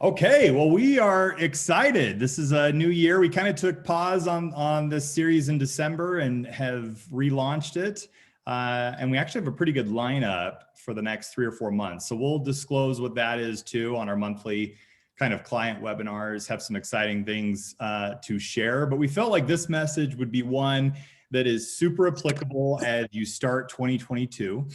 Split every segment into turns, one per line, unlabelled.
Okay, well, we are excited. This is a new year. We kind of took pause on this series in December and have relaunched it. And we actually have a pretty good lineup for the next 3 or 4 months. So we'll disclose what that is too on our monthly kind of client webinars, have some exciting things to share. But we felt like this message would be one that is super applicable as you start 2022.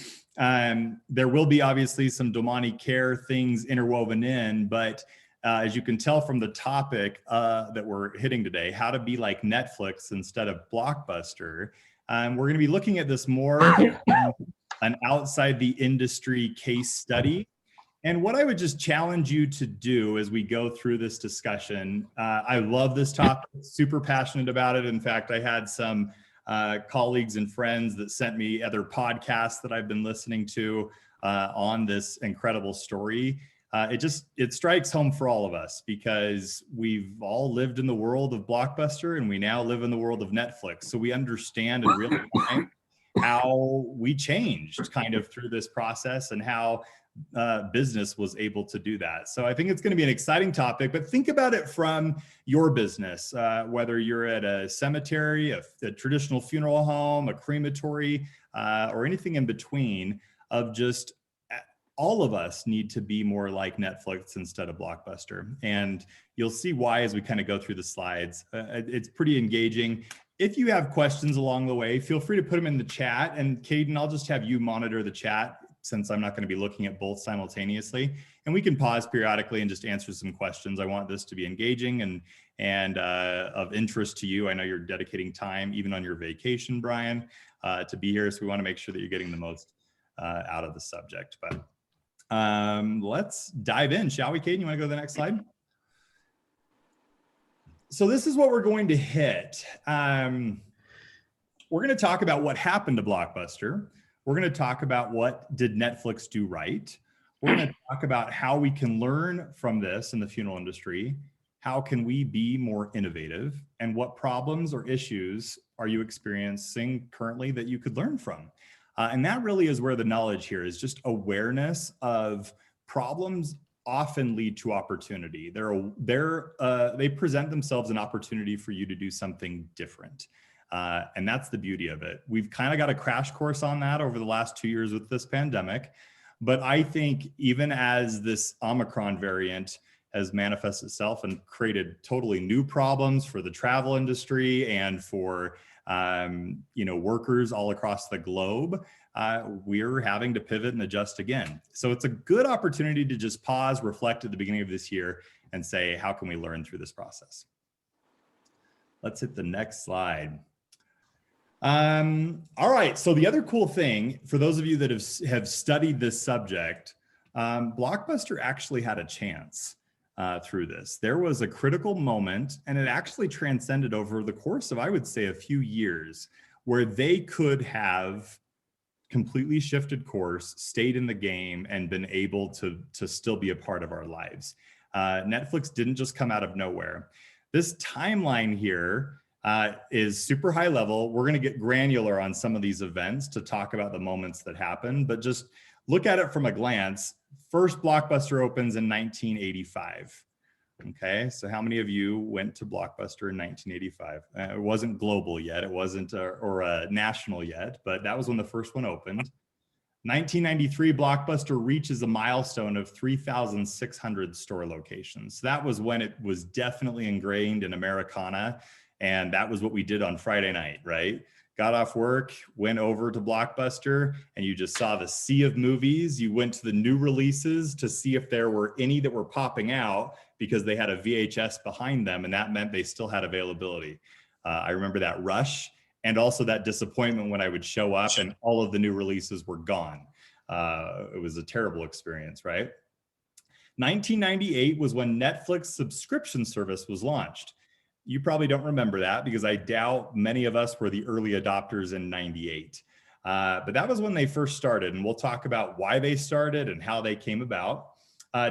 There will be obviously some Domani Care things interwoven in, but as you can tell from the topic that we're hitting today, how to be like Netflix instead of Blockbuster, we're going to be looking at this more an outside the industry case study. And what I would just challenge you to do as we go through this discussion, I love this topic, super passionate about it. In fact, I had some colleagues and friends that sent me other podcasts that I've been listening to on this incredible story. It strikes home for all of us because we've all lived in the world of Blockbuster and we now live in the world of Netflix. So we understand in real time how we changed kind of through this process and how business was able to do that. So I think it's going to be an exciting topic, but think about it from your business, whether you're at a cemetery, a traditional funeral home, a crematory, or anything in between, of just all of us need to be more like Netflix instead of Blockbuster. And you'll see why as we kind of go through the slides. It's pretty engaging. If you have questions along the way, feel free to put them in the chat. And Caden, I'll just have you monitor the chat since I'm not going to be looking at both simultaneously. And we can pause periodically and just answer some questions. I want this to be engaging and of interest to you. I know you're dedicating time, even on your vacation, Brian, to be here. So we want to make sure that you're getting the most out of the subject. But let's dive in, shall we, Caden? You want to go to the next slide? So this is what we're going to hit. We're going to talk about what happened to Blockbuster. We're going to talk about what did Netflix do right. We're going to talk about how we can learn from this in the funeral industry. How can we be more innovative? And what problems or issues are you experiencing currently that you could learn from? And that really is where the knowledge here is, just awareness of problems often lead to opportunity. They present themselves an opportunity for you to do something different. And that's the beauty of it. We've kind of got a crash course on that over the last 2 years with this pandemic. But I think even as this Omicron variant has manifested itself and created totally new problems for the travel industry and for workers all across the globe, we're having to pivot and adjust again. So it's a good opportunity to just pause, reflect at the beginning of this year and say, how can we learn through this process? Let's hit the next slide. All right, so the other cool thing, for those of you that have studied this subject, Blockbuster actually had a chance through this. There was a critical moment, and it actually transcended over the course of, I would say, a few years, where they could have completely shifted course, stayed in the game, and been able to still be a part of our lives. Netflix didn't just come out of nowhere. This timeline here is super high level. We're going to get granular on some of these events to talk about the moments that happened, but just look at it from a glance. First Blockbuster opens in 1985. Okay, so how many of you went to Blockbuster in 1985? It wasn't global yet, it wasn't national yet, but that was when the first one opened. 1993, Blockbuster reaches a milestone of 3,600 store locations. So that was when it was definitely ingrained in Americana. And that was what we did on Friday night, right? Got off work, went over to Blockbuster, and you just saw the sea of movies. You went to the new releases to see if there were any that were popping out because they had a VHS behind them, and that meant they still had availability. I remember that rush and also that disappointment when I would show up and all of the new releases were gone. It was a terrible experience, right? 1998 was when Netflix subscription service was launched. You probably don't remember that because I doubt many of us were the early adopters in 98. But that was when they first started, and we'll talk about why they started and how they came about.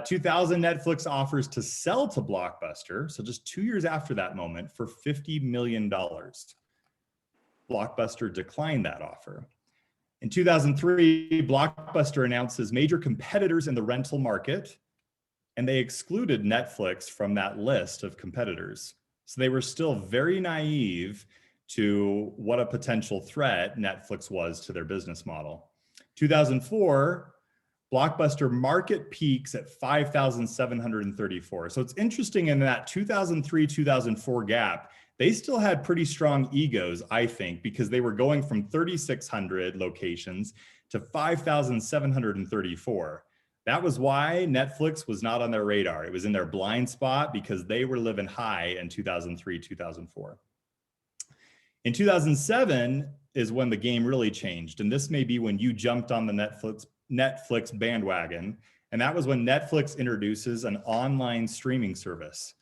2000, Netflix offers to sell to Blockbuster, so just 2 years after that moment, for $50 million. Blockbuster declined that offer. In 2003, Blockbuster announces major competitors in the rental market and they excluded Netflix from that list of competitors. So they were still very naive to what a potential threat Netflix was to their business model. 2004, Blockbuster market peaks at 5,734. So it's interesting in that 2003, 2004 gap, they still had pretty strong egos, I think, because they were going from 3,600 locations to 5,734. That was why Netflix was not on their radar. It was in their blind spot because they were living high in 2003, 2004. In 2007 is when the game really changed. And this may be when you jumped on the Netflix bandwagon. And that was when Netflix introduces an online streaming service,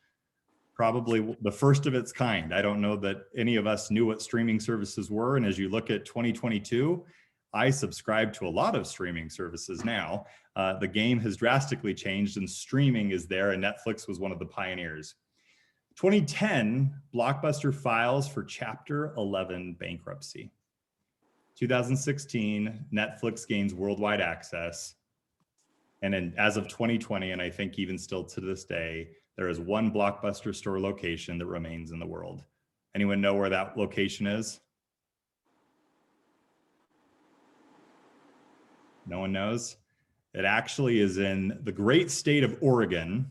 probably the first of its kind. I don't know that any of us knew what streaming services were. And as you look at 2022, I subscribe to a lot of streaming services now. The game has drastically changed and streaming is there, and Netflix was one of the pioneers. 2010, Blockbuster files for Chapter 11 bankruptcy. 2016, Netflix gains worldwide access. And then as of 2020, and I think even still to this day, there is one Blockbuster store location that remains in the world. Anyone know where that location is? No one knows? It actually is in the great state of Oregon.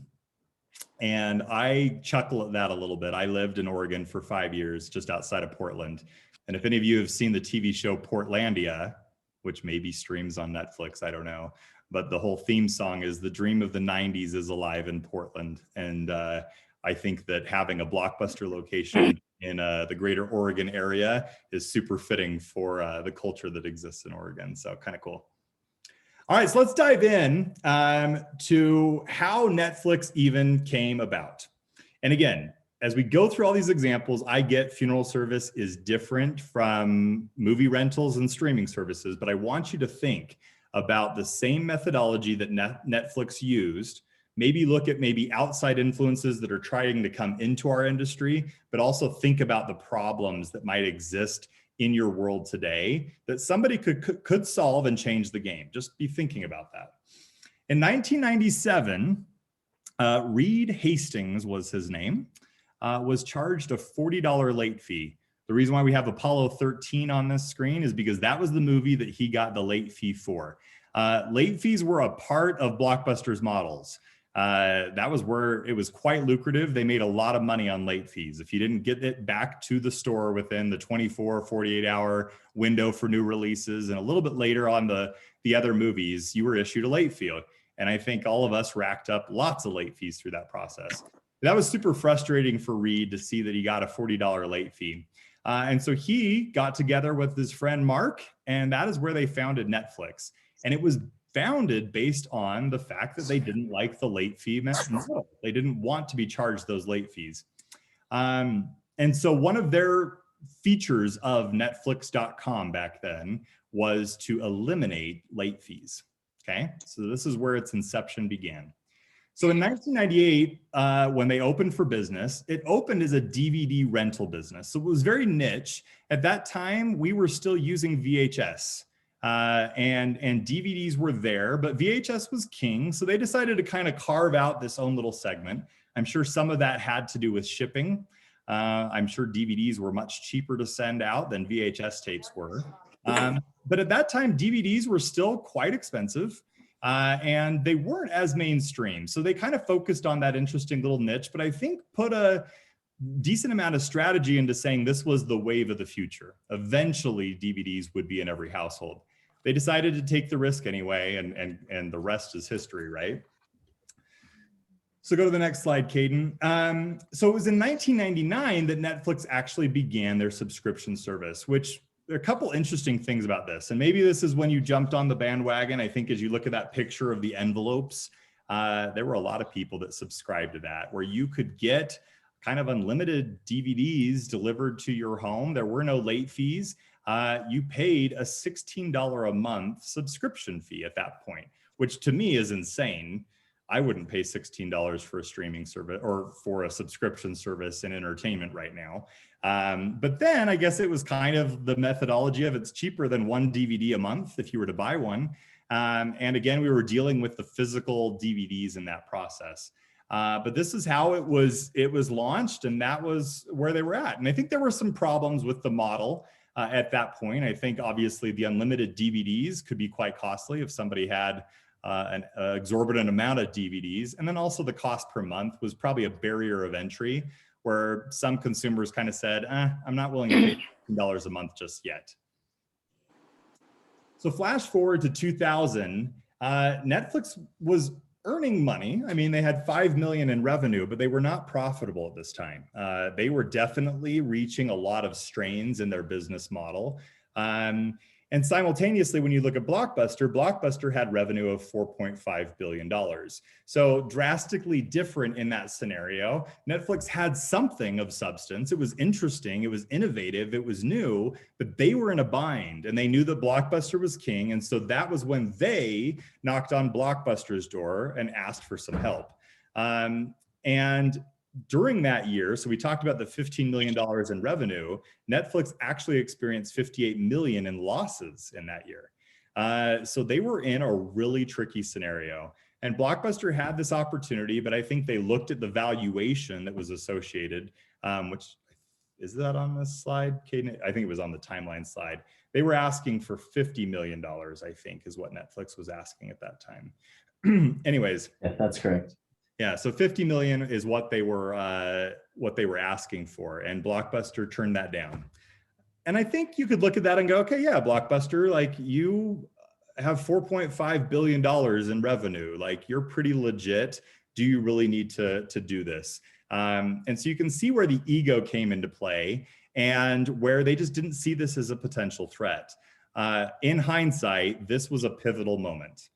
And I chuckle at that a little bit. I lived in Oregon for 5 years, just outside of Portland. And if any of you have seen the TV show Portlandia, which maybe streams on Netflix, I don't know, but the whole theme song is "The Dream of the 90s is alive in Portland." And I think that having a Blockbuster location in the greater Oregon area is super fitting for the culture that exists in Oregon. So kind of cool. All right, so let's dive in to how Netflix even came about. And again, as we go through all these examples, I get funeral service is different from movie rentals and streaming services, but I want you to think about the same methodology that Netflix used. Maybe look at outside influences that are trying to come into our industry, but also think about the problems that might exist in your world today that somebody could solve and change the game. Just be thinking about that. In 1997, Reed Hastings was his name, was charged a $40 late fee. The reason why we have Apollo 13 on this screen is because that was the movie that he got the late fee for. Late fees were a part of Blockbuster's models. That was where it was quite lucrative. They made a lot of money on late fees. If you didn't get it back to the store within the 24, 48-hour window for new releases, and a little bit later on the other movies, you were issued a late fee. And I think all of us racked up lots of late fees through that process. That was super frustrating for Reed to see that he got a $40 late fee. And so he got together with his friend Mark, and that is where they founded Netflix. And it was founded based on the fact that they didn't like the late fee model. They didn't want to be charged those late fees. And so one of their features of Netflix.com back then was to eliminate late fees. Okay, so this is where its inception began. So in 1998, when they opened for business, it opened as a DVD rental business. So it was very niche. At that time, we were still using VHS. And DVDs were there, but VHS was king. So they decided to kind of carve out this own little segment. I'm sure some of that had to do with shipping. I'm sure DVDs were much cheaper to send out than VHS tapes were. But at that time, DVDs were still quite expensive and they weren't as mainstream. So they kind of focused on that interesting little niche, but I think put a decent amount of strategy into saying this was the wave of the future. Eventually, DVDs would be in every household. They decided to take the risk anyway, and the rest is history, right? So go to the next slide, Caden. So it was in 1999 that Netflix actually began their subscription service, which there are a couple interesting things about this. And maybe this is when you jumped on the bandwagon. I think as you look at that picture of the envelopes, there were a lot of people that subscribed to that, where you could get kind of unlimited DVDs delivered to your home. There were no late fees. You paid a $16 a month subscription fee at that point, which to me is insane. I wouldn't pay $16 for a streaming service or for a subscription service in entertainment right now. But then I guess it was kind of the methodology of it's cheaper than one DVD a month if you were to buy one. And again, we were dealing with the physical DVDs in that process. But this is how it was launched, and that was where they were at. And I think there were some problems with the model at that point. I think obviously the unlimited DVDs could be quite costly if somebody had an exorbitant amount of DVDs. And then also the cost per month was probably a barrier of entry where some consumers kind of said, I'm not willing to pay $15 a month just yet. So flash forward to 2000, Netflix was earning money. I mean, they had 5 million in revenue, but they were not profitable at this time. They were definitely reaching a lot of strains in their business model. And simultaneously, when you look at Blockbuster had revenue of $4.5 billion. So drastically different in that scenario. Netflix had something of substance. It was interesting, it was innovative, it was new, but they were in a bind and they knew that Blockbuster was king. And so that was when they knocked on Blockbuster's door and asked for some help. And during that year, so we talked about the $15 million in revenue, Netflix actually experienced 58 million in losses in that year. So they were in a really tricky scenario. And Blockbuster had this opportunity, but I think they looked at the valuation that was associated, which is that on this slide, Caden? I think it was on the timeline slide. They were asking for $50 million, I think, is what Netflix was asking at that time. Anyways.
Yeah, that's correct.
Yeah, so 50 million is what they were asking for, and Blockbuster turned that down. And I think you could look at that and go, okay, yeah, Blockbuster, like you have $4.5 billion in revenue, like you're pretty legit. Do you really need to do this? And so you can see where the ego came into play and where they just didn't see this as a potential threat. In hindsight, this was a pivotal moment.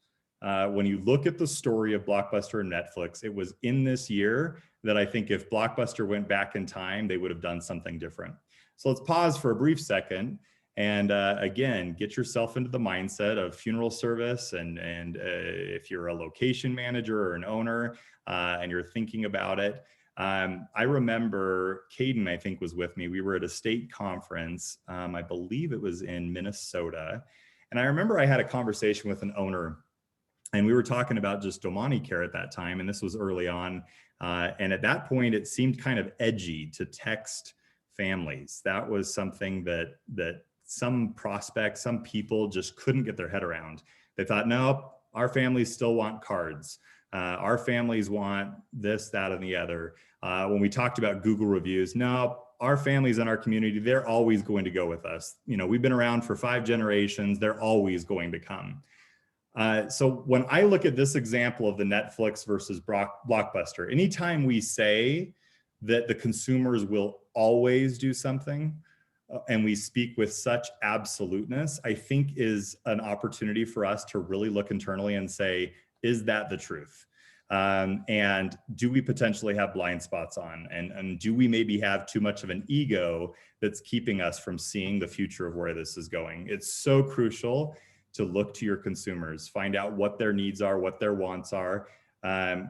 When you look at the story of Blockbuster and Netflix, it was in this year that I think if Blockbuster went back in time, they would have done something different. So let's pause for a brief second and again, get yourself into the mindset of funeral service. And if you're a location manager or an owner and you're thinking about it, I remember Caden, I think, was with me. We were at a state conference. I believe it was in Minnesota. And I remember I had a conversation with an owner. And we were talking about just Domani care at that time, and this was early on. And at that point, it seemed kind of edgy to text families. That was something that some prospects, some people just couldn't get their head around. They thought, no, our families still want cards. Our families want this, that, and the other. When we talked about Google reviews, no, our families in our community, they're always going to go with us. You know, we've been around for 5 generations. They're always going to come. So when I look at this example of the Netflix versus Blockbuster, anytime we say that the consumers will always do something and we speak with such absoluteness, I think is an opportunity for us to really look internally and say, is that the truth? And do we potentially have blind spots on? And do we maybe have too much of an ego that's keeping us from seeing the future of where this is going? It's so crucial to look to your consumers, find out what their needs are, what their wants are.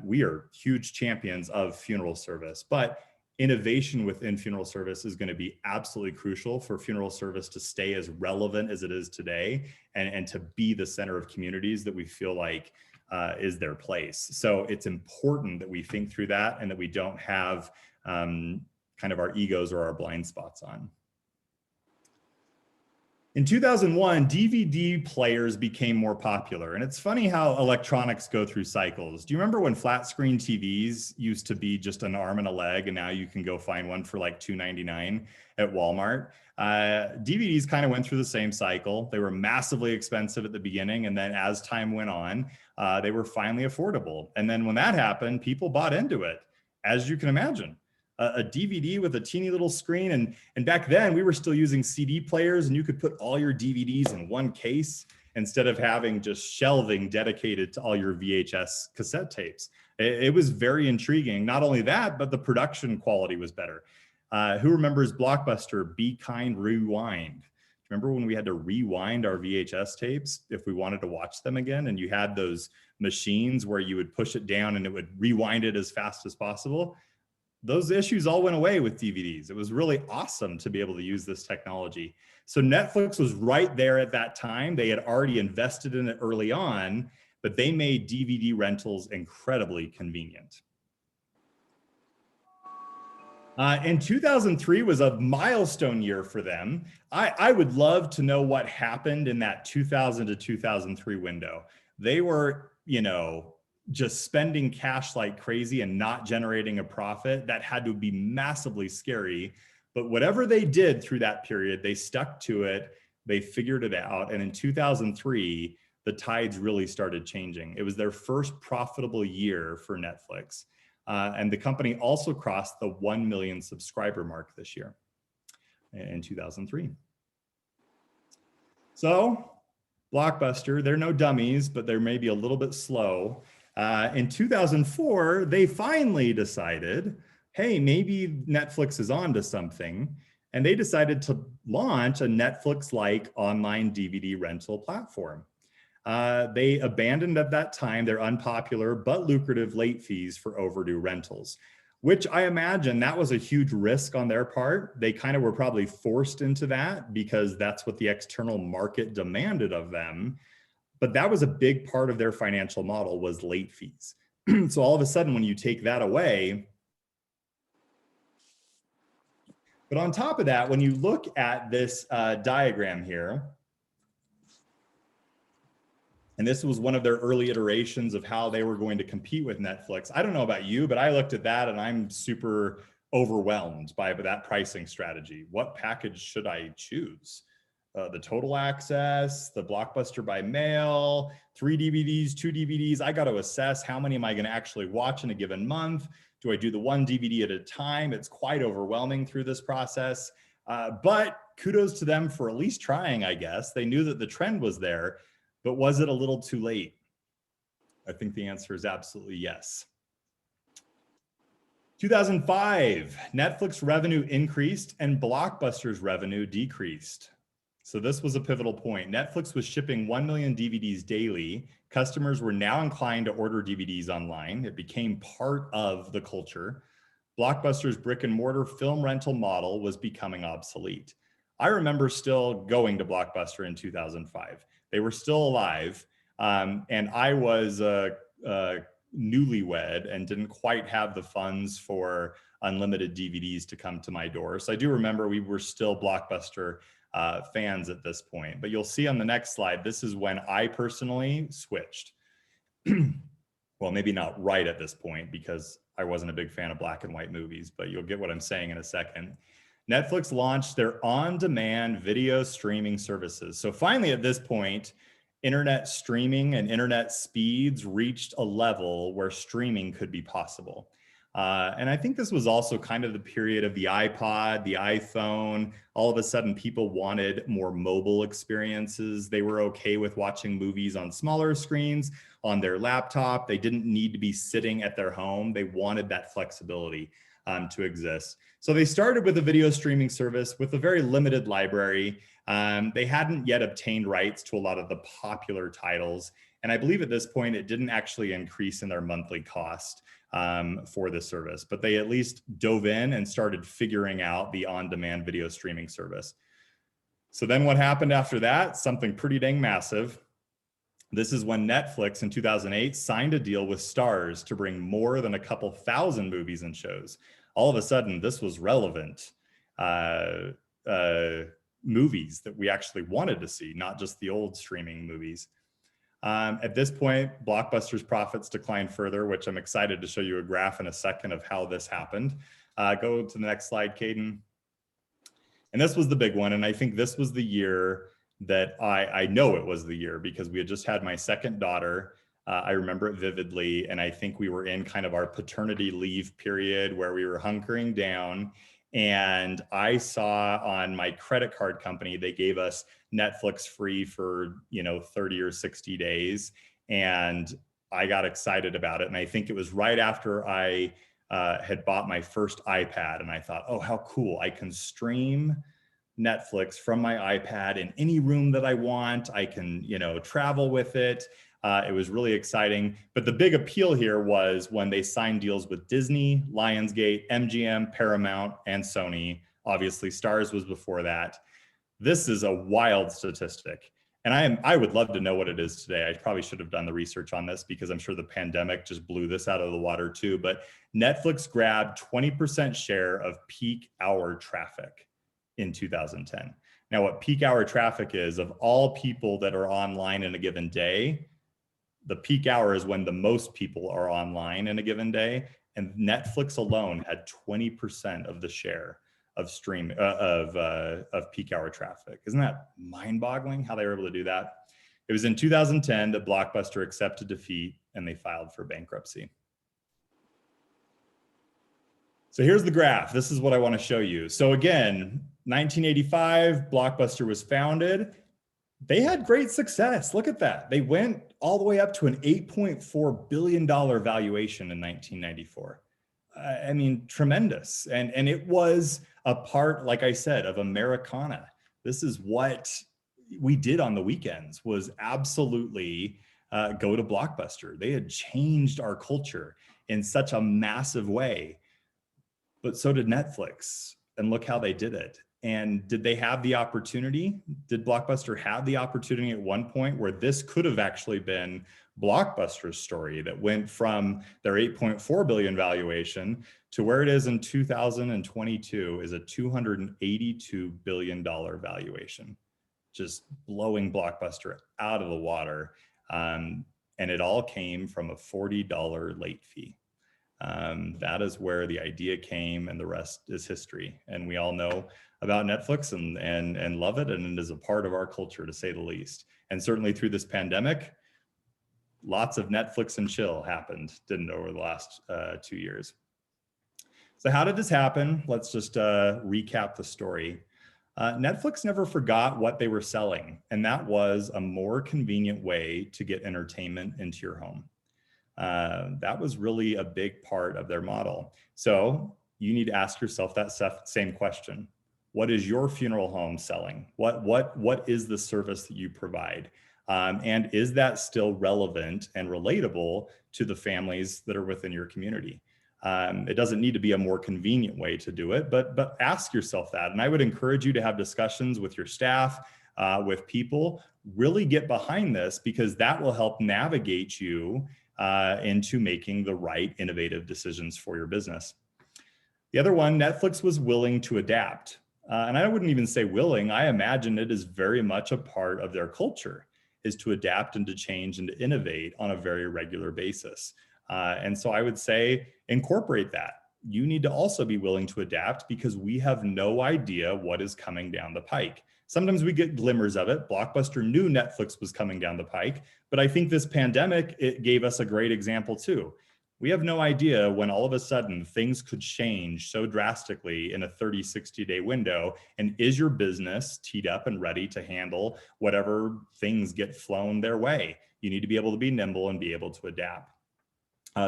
We are huge champions of funeral service, but innovation within funeral service is going to be absolutely crucial for funeral service to stay as relevant as it is today and to be the center of communities that we feel like is their place. So it's important that we think through that and that we don't have kind of our egos or our blind spots on. In 2001, DVD players became more popular. And it's funny how electronics go through cycles. Do you remember when flat screen TVs used to be just an arm and a leg, and now you can go find one for like $2.99 at Walmart? DVDs kind of went through the same cycle. They were massively expensive at the beginning. And then as time went on, they were finally affordable. And then when that happened, people bought into it, as you can imagine. A DVD with a teeny little screen. And back then we were still using CD players and you could put all your DVDs in one case instead of having just shelving dedicated to all your VHS cassette tapes. It was very intriguing. Not only that, but the production quality was better. Who remembers Blockbuster Be Kind Rewind? Remember when we had to rewind our VHS tapes if we wanted to watch them again? And you had those machines where you would push it down and it would rewind it as fast as possible. those issues all went away with DVDs. It was really awesome to be able to use this technology. So Netflix was right there at that time. They had already invested in it early on, but they made DVD rentals incredibly convenient. And 2003 was a milestone year for them. I would love to know what happened in that 2000 to 2003 window. They were, just spending cash like crazy and not generating a profit. That had to be massively scary. But whatever they did through that period, they stuck to it. They figured it out. And in 2003, the tides really started changing. It was their first profitable year for Netflix. And the company also crossed the 1 million subscriber mark this year in 2003. So Blockbuster, they're no dummies, but they're maybe a little bit slow. In 2004, they finally decided, hey, maybe Netflix is onto something. And they decided to launch a Netflix-like online DVD rental platform. They abandoned at that time their unpopular but lucrative late fees for overdue rentals, which I imagine that was a huge risk on their part. They kind of were probably forced into that because that's what the external market demanded of them. But that was a big part of their financial model, was late fees. So all of a sudden, when you take that away, but on top of that, when you look at this diagram here, and this was one of their early iterations of how they were going to compete with Netflix. I don't know about you, but I looked at that and I'm super overwhelmed by that pricing strategy. What package should I choose? The total access, the Blockbuster by mail, 3 DVDs, 2 DVDs. I got to assess how many am I going to actually watch in a given month? Do I do the 1 DVD at a time? It's quite overwhelming through this process. But kudos to them for at least trying, I guess. They knew that the trend was there. But was it a little too late? I think the answer is absolutely yes. 2005, Netflix revenue increased and Blockbuster's revenue decreased. So this was a pivotal point. Netflix was shipping 1 million DVDs daily. Customers were now inclined to order DVDs online. It became part of the culture. Blockbuster's brick and mortar film rental model was becoming obsolete. I remember still going to Blockbuster in 2005. They were still alive, and I was newlywed and didn't quite have the funds for unlimited DVDs to come to my door. So I do remember we were still Blockbuster fans at this point. But you'll see on the next slide, this is when I personally switched. Well, maybe not right at this point because I wasn't a big fan of black and white movies, but you'll get what I'm saying in a second. Netflix launched their on-demand video streaming services. So finally at this point, internet streaming and internet speeds reached a level where streaming could be possible. And I think this was also kind of the period of the iPod, the iPhone. All of a sudden, people wanted more mobile experiences. They were okay with watching movies on smaller screens, on their laptop. They didn't need to be sitting at their home. They wanted that flexibility to exist. So they started with a video streaming service with a very limited library. They hadn't yet obtained rights to a lot of the popular titles. And I believe at this point, it didn't actually increase in their monthly cost for the service, but they at least dove in and started figuring out the on-demand video streaming service. So then what happened after that? Something pretty dang massive. This is when Netflix in 2008 signed a deal with Starz to bring more than a couple thousand movies and shows. All of a sudden, this was relevant movies that we actually wanted to see, not just the old streaming movies. At this point, Blockbuster's profits declined further, which I'm excited to show you a graph in a second of how this happened. Go to the next slide, Caden. And this was the big one. And I think this was the year that I know it was the year because we had just had my second daughter. I remember it vividly. And I think we were in kind of our paternity leave period where we were hunkering down. And I saw on my credit card company, they gave us Netflix free for, 30 or 60 days. And I got excited about it. And I think it was right after I had bought my first iPad. And I thought, oh, how cool. I can stream Netflix from my iPad in any room that I want. I can, travel with it. It was really exciting. But the big appeal here was when they signed deals with Disney, Lionsgate, MGM, Paramount, and Sony. Obviously, Starz was before that. This is a wild statistic. And I would love to know what it is today. I probably should have done the research on this because I'm sure the pandemic just blew this out of the water too. But Netflix grabbed 20% share of peak hour traffic in 2010. Now, what peak hour traffic is, of all people that are online in a given day, the peak hour is when the most people are online in a given day. And Netflix alone had 20% of the share of peak hour traffic. Isn't that mind-boggling how they were able to do that? It was in 2010 that Blockbuster accepted defeat and they filed for bankruptcy. So here's the graph. This is what I want to show you. So again, 1985, Blockbuster was founded. They had great success. Look at that. They went all the way up to an $8.4 billion valuation in 1994. I mean, tremendous. And it was a part, like I said, of Americana. This is what we did on the weekends, was absolutely go to Blockbuster. They had changed our culture in such a massive way. But so did Netflix. And look how they did it. And did they have the opportunity? Did Blockbuster have the opportunity at one point where this could have actually been Blockbuster's story that went from their 8.4 billion valuation to where it is in 2022 is a $282 billion valuation, just blowing Blockbuster out of the water. And it all came from a $40 late fee. That is where the idea came, and the rest is history. And we all know about Netflix and love it, and it is a part of our culture, to say the least. And certainly through this pandemic, lots of Netflix and chill happened, didn't it, over the last 2 years. So how did this happen? Let's just recap the story. Netflix never forgot what they were selling, and that was a more convenient way to get entertainment into your home. That was really a big part of their model. So you need to ask yourself that same question. What is your funeral home selling? What is the service that you provide? And is that still relevant and relatable to the families that are within your community? It doesn't need to be a more convenient way to do it, but ask yourself that. And I would encourage you to have discussions with your staff, with people, really get behind this, because that will help navigate you into making the right innovative decisions for your business. The other one, Netflix was willing to adapt. And I wouldn't even say willing, I imagine it is very much a part of their culture, is to adapt and to change and to innovate on a very regular basis. And so I would say incorporate that. You need to also be willing to adapt, because we have no idea what is coming down the pike. Sometimes we get glimmers of it. Blockbuster knew Netflix was coming down the pike, but I think this pandemic, it gave us a great example too. We have no idea when all of a sudden things could change so drastically in a 30, 60-day window. And is your business teed up and ready to handle whatever things get flown their way? You need to be able to be nimble and be able to adapt.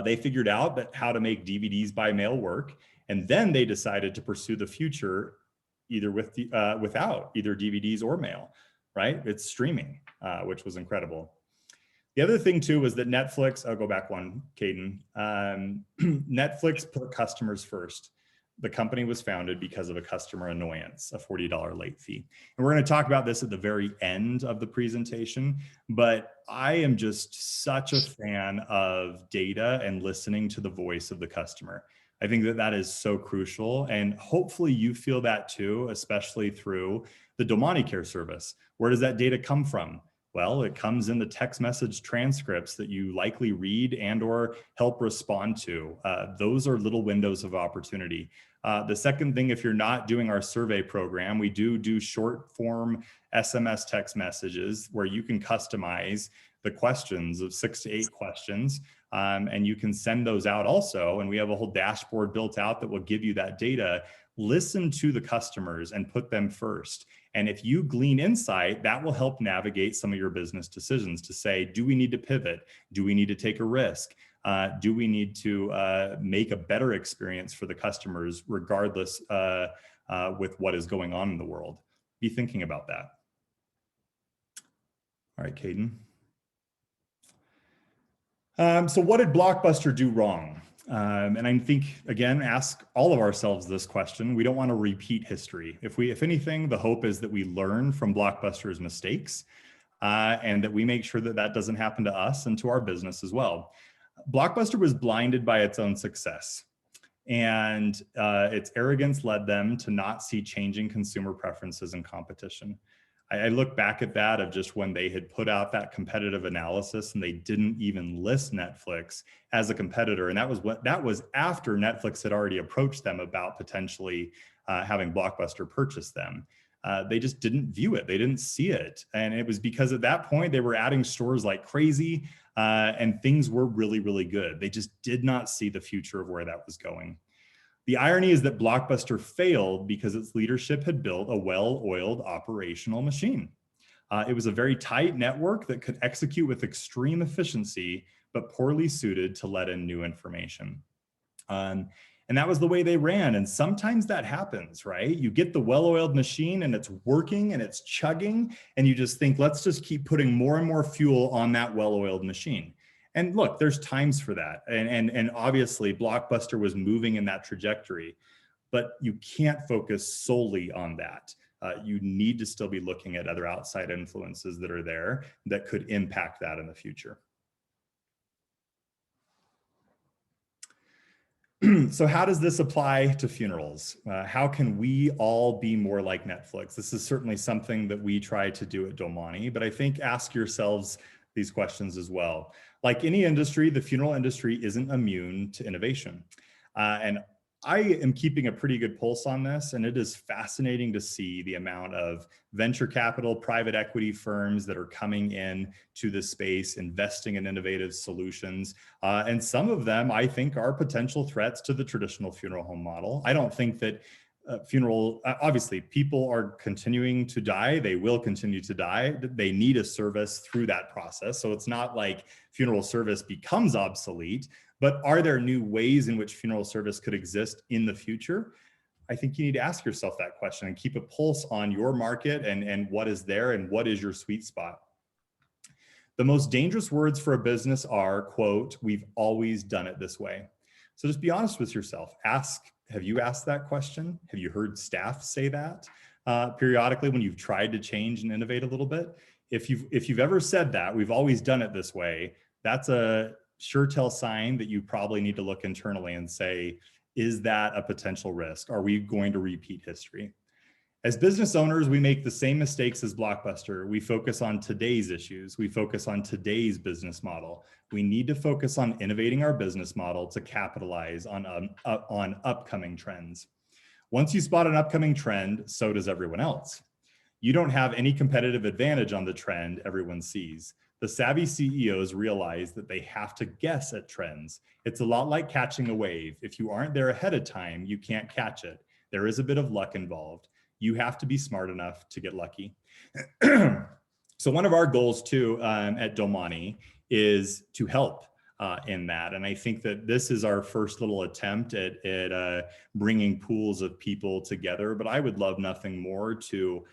They figured out that how to make DVDs by mail work, and then they decided to pursue the future either without either DVDs or mail, right? It's streaming, which was incredible. The other thing too was that Netflix, I'll go back one, Caden. Netflix put customers first. The company was founded because of a customer annoyance, a $40 late fee. And we're going to talk about this at the very end of the presentation, but I am just such a fan of data and listening to the voice of the customer. I think that that is so crucial, and hopefully you feel that too, especially through the DomaniCare service. Where does that data come from? Well, it comes in the text message transcripts that you likely read and or help respond to. Those are little windows of opportunity. The second thing, if you're not doing our survey program, we do short form SMS text messages where you can customize the questions of 6 to 8 questions. And you can send those out also. And we have a whole dashboard built out that will give you that data. Listen to the customers and put them first. And if you glean insight, that will help navigate some of your business decisions to say, do we need to pivot? Do we need to take a risk? Do we need to make a better experience for the customers, regardless with what is going on in the world? Be thinking about that. All right, Caden. So what did Blockbuster do wrong? And I think, again, ask all of ourselves this question. We don't want to repeat history. If anything, the hope is that we learn from Blockbuster's mistakes and that we make sure that that doesn't happen to us and to our business as well. Blockbuster was blinded by its own success, and its arrogance led them to not see changing consumer preferences and competition. I look back at that of just when they had put out that competitive analysis and they didn't even list Netflix as a competitor. And that was after Netflix had already approached them about potentially having Blockbuster purchase them. They just didn't view it. They didn't see it. And it was because at that point they were adding stores like crazy and things were really, really good. They just did not see the future of where that was going. The irony is that Blockbuster failed because its leadership had built a well-oiled operational machine. It was a very tight network that could execute with extreme efficiency, but poorly suited to let in new information. And that was the way they ran. And sometimes that happens, right? You get the well-oiled machine and it's working and it's chugging, and you just think, let's just keep putting more and more fuel on that well-oiled machine. And look, there's times for that. And obviously Blockbuster was moving in that trajectory, but you can't focus solely on that. You need to still be looking at other outside influences that are there that could impact that in the future. So how does this apply to funerals? How can we all be more like Netflix? This is certainly something that we try to do at Domani, but I think ask yourselves these questions as well. Like any industry, the funeral industry isn't immune to innovation. And I am keeping a pretty good pulse on this, and it is fascinating to see the amount of venture capital, private equity firms that are coming in to this space, investing in innovative solutions. And some of them, I think, are potential threats to the traditional funeral home model. I don't think that obviously people are continuing to die. They will continue to die. They need a service through that process. So it's not like funeral service becomes obsolete, but are there new ways in which funeral service could exist in the future? I think you need to ask yourself that question and keep a pulse on your market and what is there and what is your sweet spot. The most dangerous words for a business are, quote, "We've always done it this way." So just be honest with yourself. Have you asked that question? Have you heard staff say that periodically when you've tried to change and innovate a little bit? If you've ever said that, "We've always done it this way," that's a sure tell sign that you probably need to look internally and say, is that a potential risk? Are we going to repeat history? As business owners, we make the same mistakes as Blockbuster. We focus on today's issues. We focus on today's business model. We need to focus on innovating our business model to capitalize on upcoming trends. Once you spot an upcoming trend, so does everyone else. You don't have any competitive advantage on the trend everyone sees. The savvy CEOs realize that they have to guess at trends. It's a lot like catching a wave. If you aren't there ahead of time, you can't catch it. There is a bit of luck involved. You have to be smart enough to get lucky. So one of our goals too at Domani is to help in that. And I think that this is our first little attempt at bringing pools of people together, but I would love nothing more to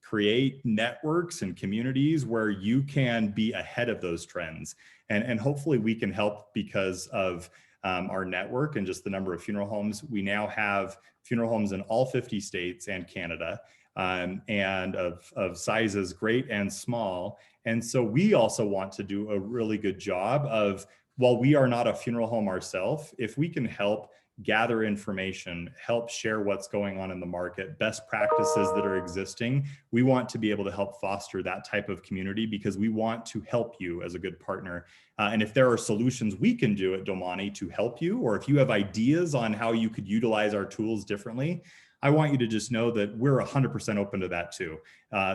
create networks and communities where you can be ahead of those trends. And hopefully we can help because of our network and just the number of funeral homes. We now have funeral homes in all 50 states and Canada, and of sizes great and small. And so we also want to do a really good job of, while we are not a funeral home ourselves, if we can help gather information, help share what's going on in the market, best practices that are existing, we want to be able to help foster that type of community because we want to help you as a good partner. And if there are solutions we can do at Domani to help you, or if you have ideas on how you could utilize our tools differently, I want you to just know that we're 100% open to that too.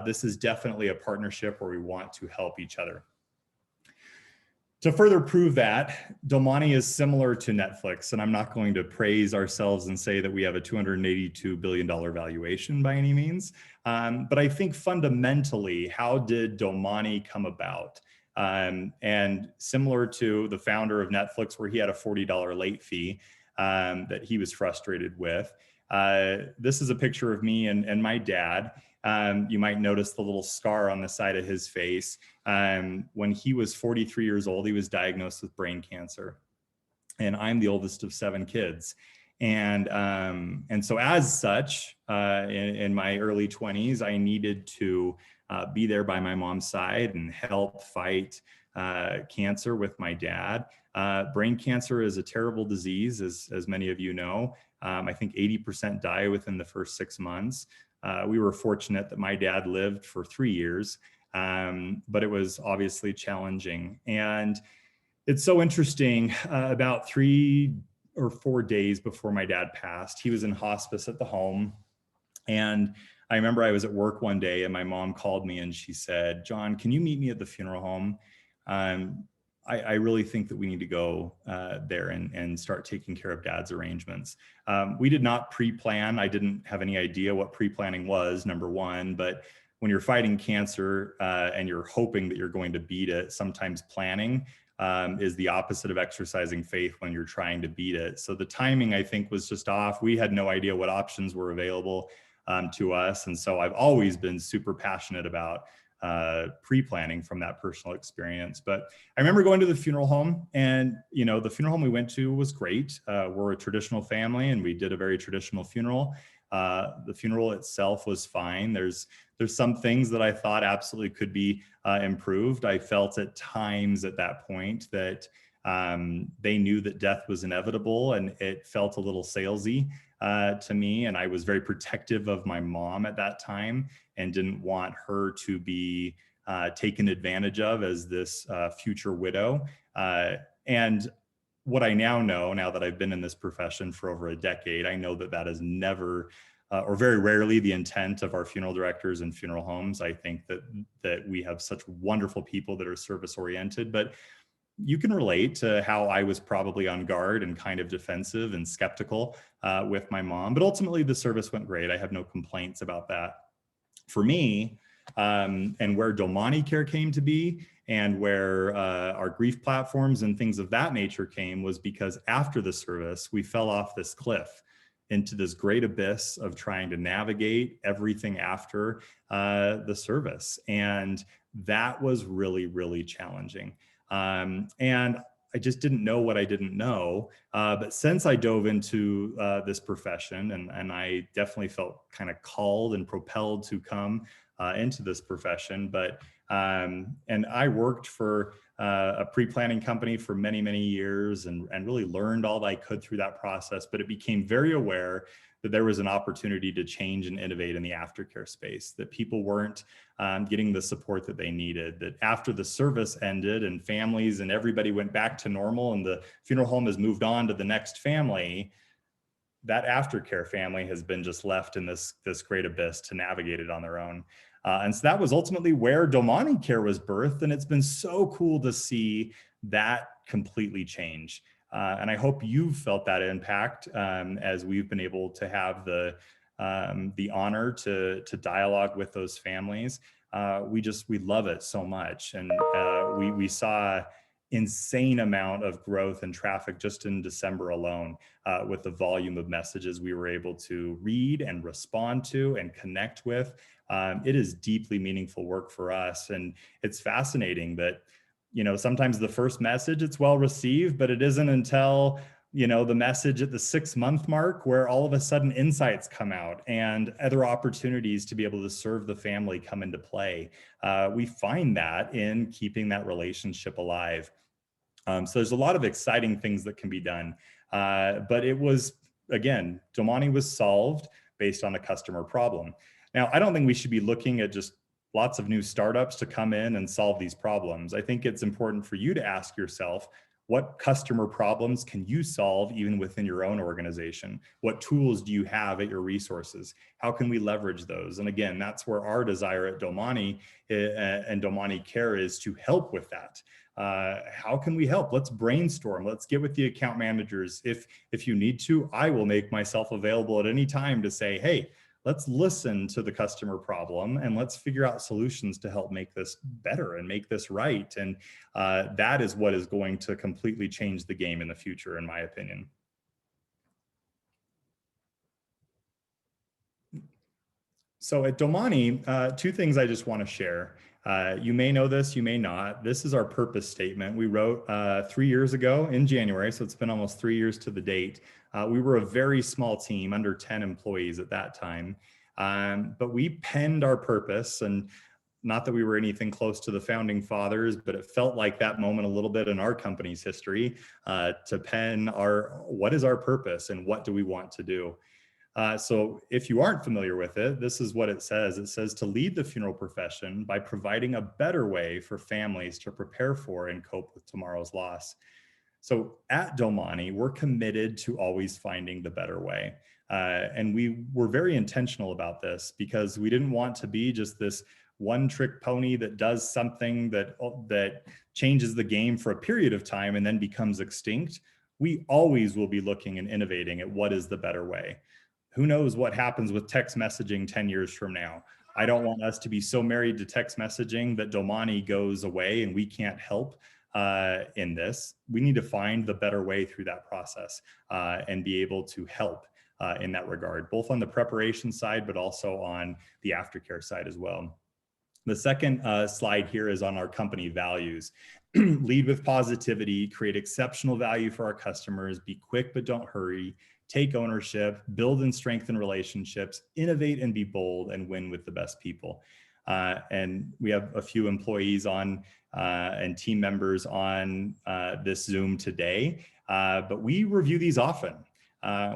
This is definitely a partnership where we want to help each other. To further prove that, Domani is similar to Netflix, and I'm not going to praise ourselves and say that we have a $282 billion valuation by any means, but I think fundamentally, how did Domani come about? And similar to the founder of Netflix, where he had a $40 late fee that he was frustrated with, this is a picture of me and my dad. You might notice the little scar on the side of his face. When he was 43 years old, he was diagnosed with brain cancer. And I'm the oldest of 7 kids. And so as such, in my early 20s, I needed to be there by my mom's side and help fight cancer with my dad. Brain cancer is a terrible disease, as many of you know. I think 80% die within the first 6 months. We were fortunate that my dad lived for 3 years, but it was obviously challenging. And it's so interesting. About 3 or 4 days before my dad passed, he was in hospice at the home. And I remember I was at work one day and my mom called me and she said, "John, can you meet me at the funeral home? I really think that we need to go there and start taking care of dad's arrangements." We did not pre-plan. I didn't have any idea what pre-planning was, number one, but when you're fighting cancer and you're hoping that you're going to beat it, sometimes planning is the opposite of exercising faith when you're trying to beat it. So the timing, I think, was just off. We had no idea what options were available to us. And so I've always been super passionate about pre-planning from that personal experience. But I remember going to the funeral home, and the funeral home we went to was great. We're a traditional family and we did a very traditional funeral. The funeral itself was fine. There's some things that I thought absolutely could be improved. I felt at times at that point that they knew that death was inevitable, and it felt a little salesy to me. And I was very protective of my mom at that time and didn't want her to be taken advantage of as this future widow. And what I now know, now that I've been in this profession for over a decade, I know that that is never or very rarely the intent of our funeral directors and funeral homes. I think that we have such wonderful people that are service oriented, but you can relate to how I was probably on guard and kind of defensive and skeptical with my mom. But ultimately the service went great. I have no complaints about that. For me, and where Domani Care came to be, and where our grief platforms and things of that nature came, was because after the service, we fell off this cliff into this great abyss of trying to navigate everything after the service. And that was really, really challenging. And I just didn't know what I didn't know. But since I dove into this profession, and I definitely felt kind of called and propelled to come into this profession. And I worked for a pre-planning company for many, many years and really learned all that I could through that process. But it became very aware that there was an opportunity to change and innovate in the aftercare space, that people weren't getting the support that they needed, that after the service ended and families and everybody went back to normal and the funeral home has moved on to the next family, that aftercare family has been just left in this great abyss to navigate it on their own. And so that was ultimately where Domani Care was birthed. And it's been so cool to see that completely change. And I hope you've felt that impact as we've been able to have the honor to dialogue with those families. We love it so much. And we saw insane amount of growth and traffic just in December alone with the volume of messages we were able to read and respond to and connect with. It is deeply meaningful work for us. And it's fascinating that, sometimes the first message, it's well received, but it isn't until, the message at the 6-month mark where all of a sudden insights come out and other opportunities to be able to serve the family come into play. We find that in keeping that relationship alive. So there's a lot of exciting things that can be done. But it was, again, Domani was solved based on a customer problem. Now, I don't think we should be looking at just lots of new startups to come in and solve these problems. I think it's important for you to ask yourself, what customer problems can you solve even within your own organization? What tools do you have at your resources? How can we leverage those? And again, that's where our desire at Domani and Domani Care is to help with that. How can we help? Let's brainstorm. Let's get with the account managers. If you need to, I will make myself available at any time to say, hey, let's listen to the customer problem and let's figure out solutions to help make this better and make this right. And that is what is going to completely change the game in the future, in my opinion. So at Domani, two things I just want to share. You may know this, you may not. This is our purpose statement. We wrote 3 years ago in January, so it's been almost 3 years to the date. We were a very small team, under 10 employees at that time. But we penned our purpose, and not that we were anything close to the founding fathers, but it felt like that moment a little bit in our company's history to pen what is our purpose and what do we want to do. So if you aren't familiar with it, this is what it says. It says to lead the funeral profession by providing a better way for families to prepare for and cope with tomorrow's loss. So at Domani, we're committed to always finding the better way. And we were very intentional about this because we didn't want to be just this one-trick pony that does something that changes the game for a period of time and then becomes extinct. We always will be looking and innovating at what is the better way. Who knows what happens with text messaging 10 years from now? I don't want us to be so married to text messaging that Domani goes away and we can't help in this. We need to find the better way through that process and be able to help in that regard, both on the preparation side, but also on the aftercare side as well. The second slide here is on our company values. Lead with positivity, create exceptional value for our customers, be quick but don't hurry, take ownership, build and strengthen relationships, innovate and be bold, and win with the best people. And we have a few employees on and team members on this Zoom today, but we review these often.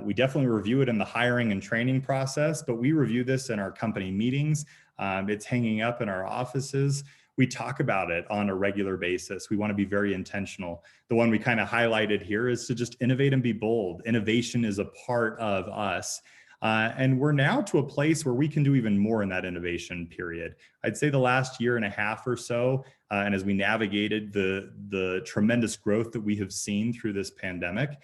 We definitely review it in the hiring and training process, but we review this in our company meetings. It's hanging up in our offices. We talk about it on a regular basis. We want to be very intentional. The one we kind of highlighted here is to just innovate and be bold. Innovation is a part of us. And we're now to a place where we can do even more in that innovation period. I'd say the last year and a half or so, and as we navigated the tremendous growth that we have seen through this pandemic,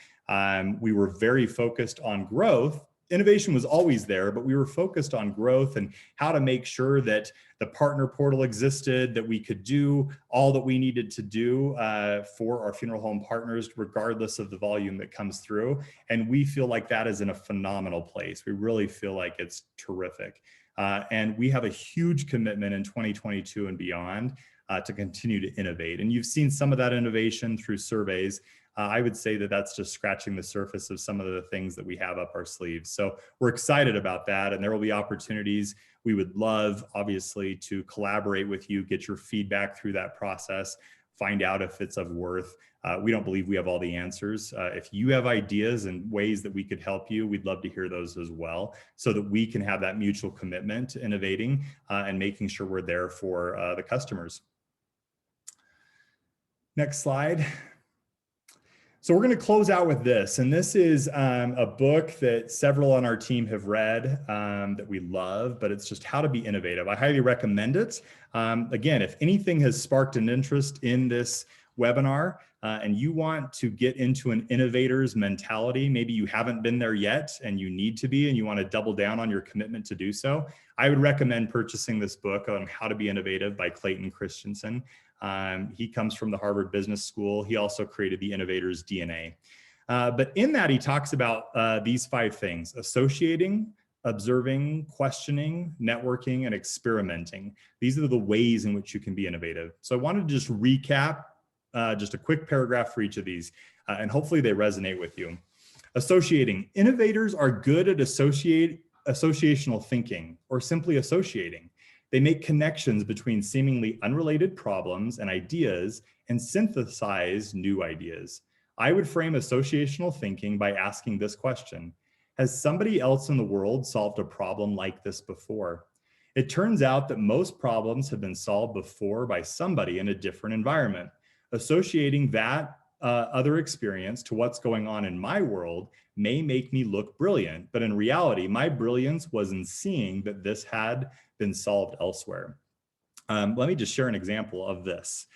we were very focused on growth. Innovation was always there, but we were focused on growth and how to make sure that the partner portal existed, that we could do all that we needed to do for our funeral home partners, regardless of the volume that comes through. And we feel like that is in a phenomenal place. We really feel like it's terrific. And we have a huge commitment in 2022 and beyond to continue to innovate. And you've seen some of that innovation through surveys. I would say that that's just scratching the surface of some of the things that we have up our sleeves. So we're excited about that, and there will be opportunities. We would love, obviously, to collaborate with you, get your feedback through that process, find out if it's of worth. We don't believe we have all the answers. If you have ideas and ways that we could help you, we'd love to hear those as well, so that we can have that mutual commitment to innovating and making sure we're there for the customers. Next slide. So we're going to close out with this, and this is a book that several on our team have read that we love, but it's just How to Be Innovative. I highly recommend it. Again, if anything has sparked an interest in this webinar and you want to get into an innovator's mentality, maybe you haven't been there yet and you need to be, and you want to double down on your commitment to do so, I would recommend purchasing this book on How to Be Innovative by Clayton Christensen. He comes from the Harvard Business School. He also created the Innovator's DNA. But in that, he talks about these 5 things: associating, observing, questioning, networking, and experimenting. These are the ways in which you can be innovative. So I wanted to just recap just a quick paragraph for each of these, and hopefully they resonate with you. Associating. Innovators are good at associational thinking, or simply associating. They make connections between seemingly unrelated problems and ideas and synthesize new ideas. I would frame associational thinking by asking this question: has somebody else in the world solved a problem like this before? It turns out that most problems have been solved before by somebody in a different environment. Associating that other experience to what's going on in my world may make me look brilliant, but in reality, my brilliance was in seeing that this had been solved elsewhere. Let me just share an example of this.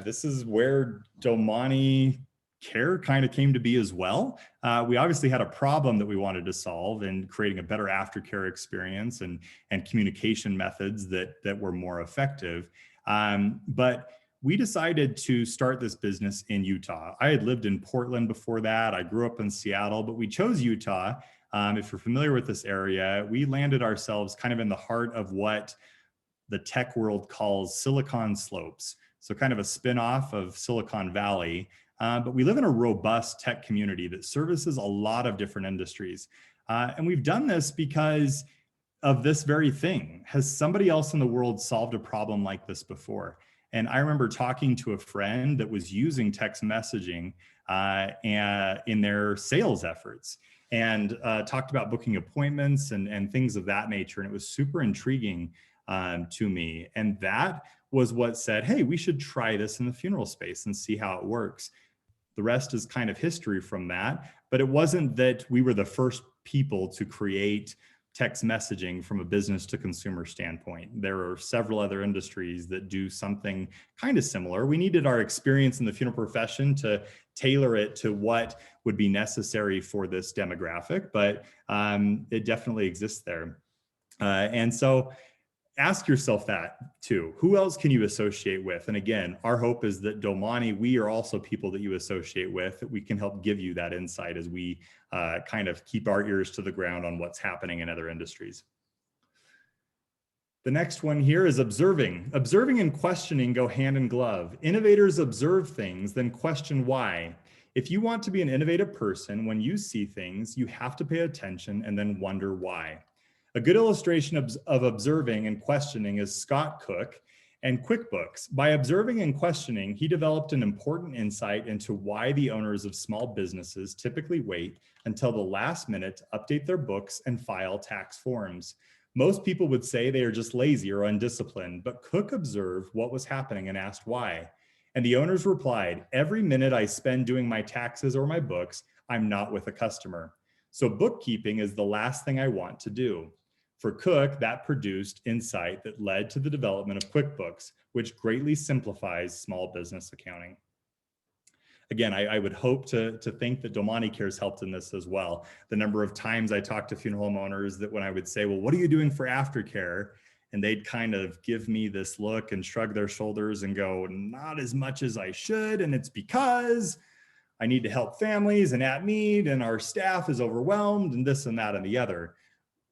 This is where Domani Care kind of came to be as well. We obviously had a problem that we wanted to solve in creating a better aftercare experience and communication methods that were more effective. But we decided to start this business in Utah. I had lived in Portland before that. I grew up in Seattle, but we chose Utah If you're familiar with this area, we landed ourselves kind of in the heart of what the tech world calls Silicon Slopes. So kind of a spin-off of Silicon Valley. But we live in a robust tech community that services a lot of different industries. And we've done this because of this very thing. Has somebody else in the world solved a problem like this before? And I remember talking to a friend that was using text messaging in their sales efforts, and talked about booking appointments and things of that nature. And it was super intriguing to me. And that was what said, hey, we should try this in the funeral space and see how it works. The rest is kind of history from that. But it wasn't that we were the first people to create text messaging from a business to consumer standpoint. There are several other industries that do something kind of similar. We needed our experience in the funeral profession to tailor it to what would be necessary for this demographic, but it definitely exists there. And so ask yourself that too. Who else can you associate with? And again, our hope is that Domani, we are also people that you associate with, that we can help give you that insight as we kind of keep our ears to the ground on what's happening in other industries. The next one here is observing. Observing and questioning go hand in glove. Innovators observe things, then question why. If you want to be an innovative person, when you see things, you have to pay attention and then wonder why. A good illustration of observing and questioning is Scott Cook and QuickBooks. By observing and questioning, he developed an important insight into why the owners of small businesses typically wait until the last minute to update their books and file tax forms. Most people would say they are just lazy or undisciplined, but Cook observed what was happening and asked why. And the owners replied, every minute I spend doing my taxes or my books, I'm not with a customer. So bookkeeping is the last thing I want to do. For Cook, that produced insight that led to the development of QuickBooks, which greatly simplifies small business accounting. Again, I would hope to think that Domani Cares helped in this as well. The number of times I talked to funeral home owners that when I would say, well, what are you doing for aftercare? And they'd kind of give me this look and shrug their shoulders and go, not as much as I should. And it's because I need to help families and at need, and our staff is overwhelmed and this and that and the other.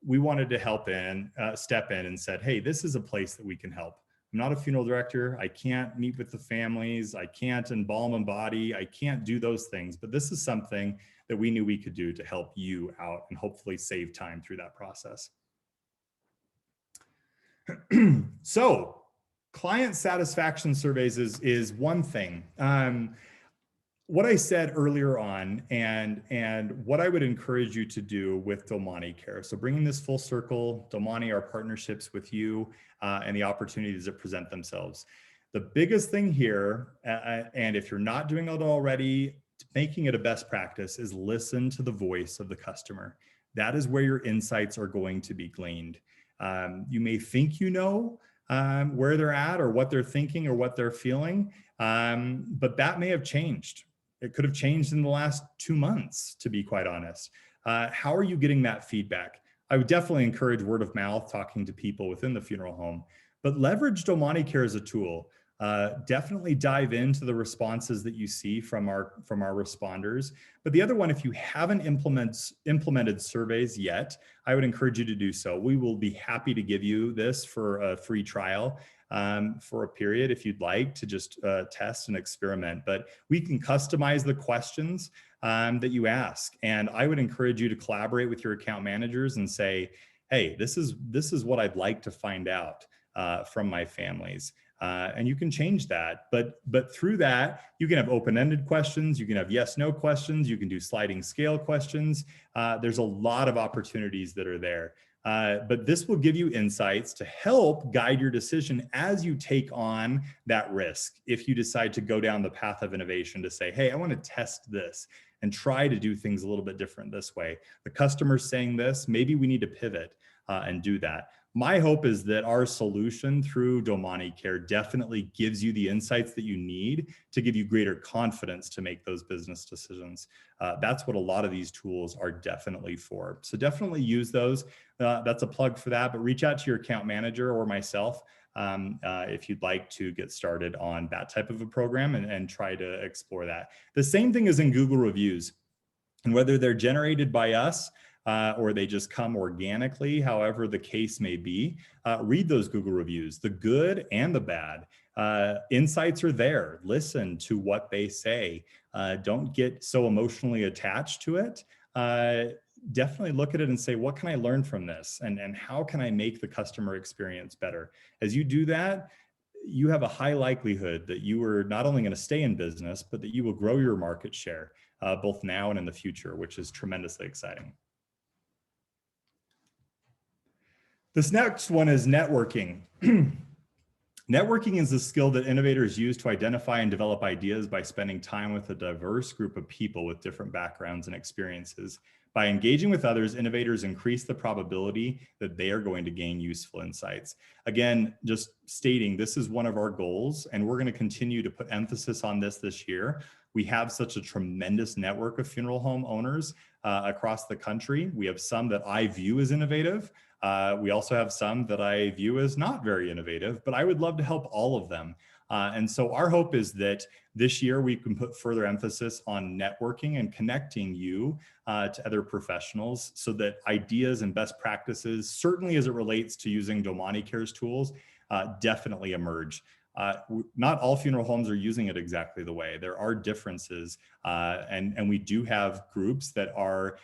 We wanted to step in and said, hey, this is a place that we can help. I'm not a funeral director. I can't meet with the families. I can't embalm a body. I can't do those things, but this is something that we knew we could do to help you out and hopefully save time through that process. So client satisfaction surveys is one thing. What I said earlier on and what I would encourage you to do with Domani Care. So bringing this full circle, Domani, our partnerships with you and the opportunities that present themselves. The biggest thing here, and if you're not doing it already, making it a best practice is listen to the voice of the customer. That is where your insights are going to be gleaned. You may think you know where they're at or what they're thinking or what they're feeling, but that may have changed. It could have changed in the last 2 months, to be quite honest. How are you getting that feedback? I would definitely encourage word of mouth, talking to people within the funeral home, but leverage Domani Care as a tool. Definitely dive into the responses that you see from our responders. But the other one, if you haven't implemented surveys yet, I would encourage you to do so. We will be happy to give you this for a free trial. For a period if you'd like to just test and experiment, but we can customize the questions that you ask. And I would encourage you to collaborate with your account managers and say, hey, this is what I'd like to find out from my families. And you can change that, but through that, you can have open-ended questions, you can have yes/no questions, you can do sliding scale questions. There's a lot of opportunities that are there. But this will give you insights to help guide your decision as you take on that risk. If you decide to go down the path of innovation to say, hey, I want to test this and try to do things a little bit different this way. The customer's saying this, maybe we need to pivot and do that. My hope is that our solution through Domani Care definitely gives you the insights that you need to give you greater confidence to make those business decisions. That's what a lot of these tools are definitely for. So definitely use those. That's a plug for that, but reach out to your account manager or myself if you'd like to get started on that type of a program and try to explore that. The same thing is in Google reviews, and whether they're generated by us or they just come organically, however the case may be, read those Google reviews, the good and the bad. Insights are there. Listen to what they say. Don't get so emotionally attached to it. Definitely look at it and say, what can I learn from this? And how can I make the customer experience better? As you do that, you have a high likelihood that you are not only going to stay in business, but that you will grow your market share, both now and in the future, which is tremendously exciting. This next one is networking. Networking is a skill that innovators use to identify and develop ideas by spending time with a diverse group of people with different backgrounds and experiences. By engaging with others, innovators increase the probability that they are going to gain useful insights. Again, just stating this is one of our goals, and we're going to continue to put emphasis on this year. We have such a tremendous network of funeral home owners across the country. We have some that I view as innovative. We also have some that I view as not very innovative, but I would love to help all of them. And so our hope is that this year we can put further emphasis on networking and connecting you to other professionals so that ideas and best practices, certainly as it relates to using DomaniCare's tools, definitely emerge. Not all funeral homes are using it exactly the way. There are differences, and we do have groups that are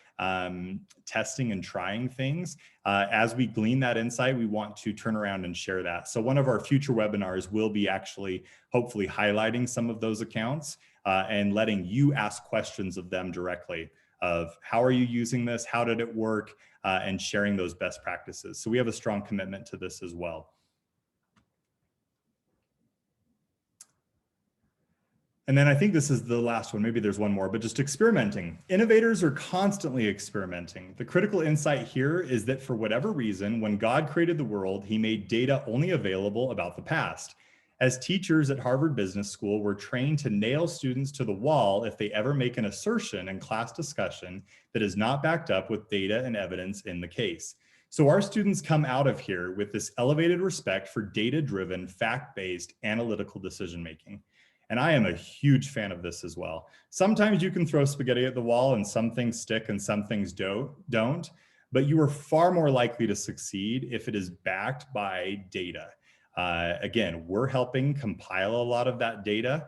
testing and trying things. As we glean that insight, we want to turn around and share that. So one of our future webinars will be actually hopefully highlighting some of those accounts and letting you ask questions of them directly of how are you using this, how did it work, and sharing those best practices. So we have a strong commitment to this as well. And then I think this is the last one, maybe there's one more, but just experimenting. Innovators are constantly experimenting. The critical insight here is that for whatever reason, when God created the world, he made data only available about the past. As teachers at Harvard Business School, we're trained to nail students to the wall if they ever make an assertion in class discussion that is not backed up with data and evidence in the case. So our students come out of here with this elevated respect for data-driven, fact-based, analytical decision-making. And I am a huge fan of this as well. Sometimes you can throw spaghetti at the wall and some things stick and some things don't, but you are far more likely to succeed if it is backed by data. Again, we're helping compile a lot of that data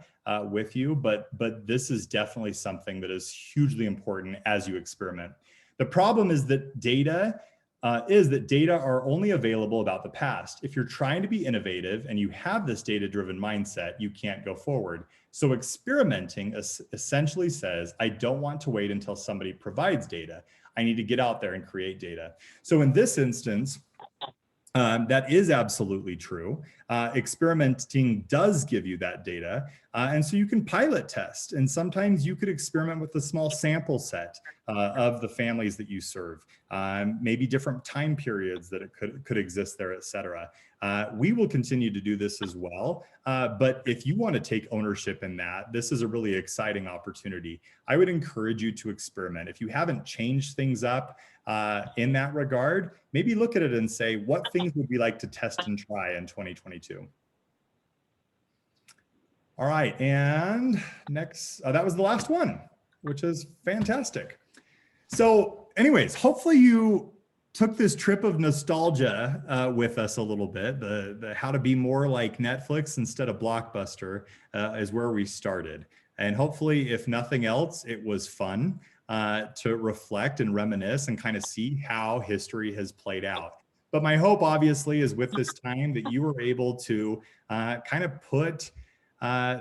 with you, but this is definitely something that is hugely important as you experiment. The problem is that data are only available about the past. If you're trying to be innovative and you have this data-driven mindset, you can't go forward. So experimenting essentially says, I don't want to wait until somebody provides data. I need to get out there and create data. So in this instance, that is absolutely true. Experimenting does give you that data. And so you can pilot test. And sometimes you could experiment with a small sample set of the families that you serve, maybe different time periods that it could exist there, et cetera. We will continue to do this as well. But if you want to take ownership in that, this is a really exciting opportunity. I would encourage you to experiment. If you haven't changed things up in that regard, maybe look at it and say, what things would we like to test and try in 2022? All right, and next, that was the last one, which is fantastic. So anyways, hopefully you took this trip of nostalgia with us a little bit. The how to be more like Netflix instead of Blockbuster is where we started. And hopefully, if nothing else, it was fun to reflect and reminisce and kind of see how history has played out. But my hope, obviously, is with this time that you were able to kind of put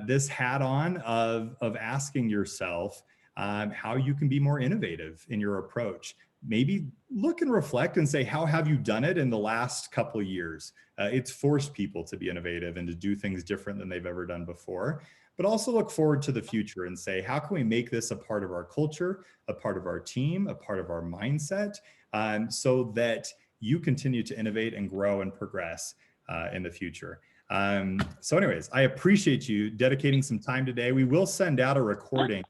this hat on of asking yourself how you can be more innovative in your approach. Maybe look and reflect and say, how have you done it in the last couple of years? It's forced people to be innovative and to do things different than they've ever done before. But also look forward to the future and say, how can we make this a part of our culture, a part of our team, a part of our mindset, so that you continue to innovate and grow and progress in the future. So anyways, I appreciate you dedicating some time today. We will send out a recording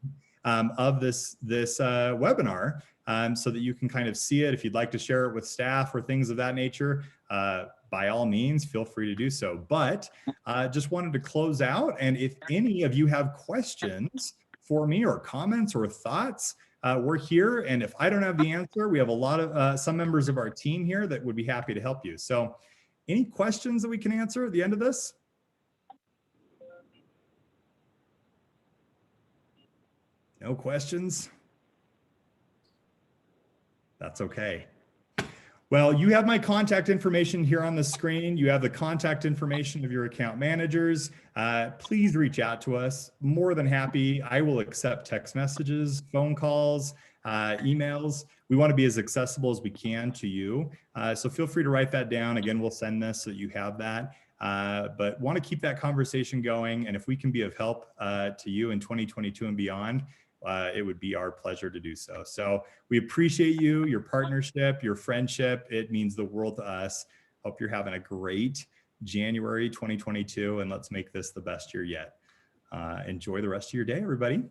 of this webinar so that you can kind of see it. If you'd like to share it with staff or things of that nature, by all means, feel free to do so. But just wanted to close out. And if any of you have questions for me or comments or thoughts, we're here. And if I don't have the answer, we have a lot of some members of our team here that would be happy to help you. So any questions that we can answer at the end of this? No questions? That's okay. Well, you have my contact information here on the screen. You have the contact information of your account managers. Please reach out to us. More than happy. I will accept text messages, phone calls, emails. We want to be as accessible as we can to you. So feel free to write that down. Again, we'll send this so that you have that. But want to keep that conversation going. And if we can be of help to you in 2022 and beyond, it would be our pleasure to do so. So we appreciate you, your partnership, your friendship. It means the world to us. Hope you're having a great January 2022, and let's make this the best year yet. Enjoy the rest of your day, everybody.